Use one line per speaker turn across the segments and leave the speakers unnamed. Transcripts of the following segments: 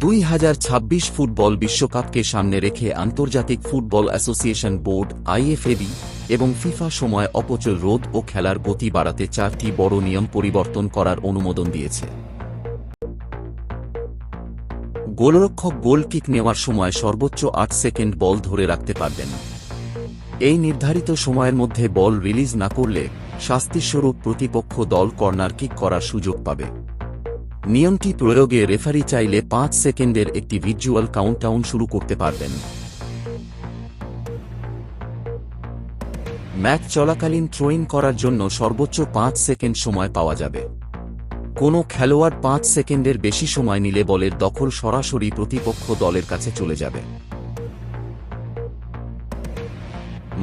2026 football বিশ্বকাপকে সামনে রেখে আন্তর্জাতিক ফুটবল অ্যাসোসিয়েশন বোর্ড আইএফএবি এবং ফিফা সময় অপচয় রোধ ও খেলার গতি বাড়াতে 4টি বড় নিয়ম পরিবর্তন করার অনুমোদন দিয়েছে। গোলরক্ষক গোল কিক নেওয়ার সময় সর্বোচ্চ 8 সেকেন্ড বল ধরে রাখতে পারবেন। এই নির্ধারিত সময়ের মধ্যে বল রিলিজ না করলে শাস্তিস্বরূপ প্রতিপক্ষ দল কর্নার কিক করার সুযোগ পাবে। নিয়মটি প্রয়োগে রেফারি চাইলে 5 সেকেন্ডের একটি ভিজুয়াল কাউন্টডাউন শুরু করতে পারবেন। ম্যাচ চলাকালীন থ্রোইন করার জন্য সর্বোচ্চ 5 সেকেন্ড সময় পাওয়া যাবে। কোনো খেলোয়াড় 5 সেকেন্ডের বেশি সময় নিলে বলের দখল সরাসরি প্রতিপক্ষ দলের কাছে চলে যাবে।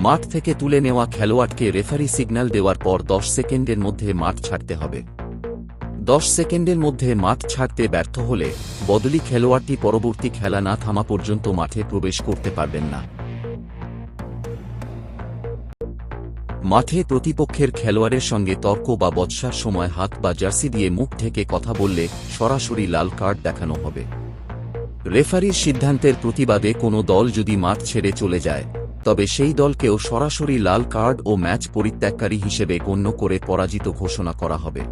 মাঠ থেকে তুলে নেওয়া খেলোয়াড়কে রেফারি সিগন্যাল দেওয়ার পর 10 সেকেন্ডের মধ্যে মাঠ ছাড়তে হবে। 10 সেকেন্ডের মধ্যে মাঠ ছাড়তে ব্যর্থ হলে বদলি খেলোয়াড়টি পরবর্তী খেলা না থামা পর্যন্ত মাঠে প্রবেশ করতে পারবেন না। মাঠে প্রতিপক্ষের খেলোয়াড়ের সঙ্গে তর্ক বা বচসার সময় হাত বা জার্সি দিয়ে মুখ ঢেকে কথা বললে সরাসরি লাল কার্ড দেখানো হবে। রেফারির সিদ্ধান্তের প্রতিবাদে কোনো দল যদি মাঠ ছেড়ে চলে যায়, তবে সেই দলকেও সরাসরি লাল কার্ড ও ম্যাচ পরিত্যাগকারী হিসেবে গণ্য করে পরাজিত ঘোষণা করা হবে।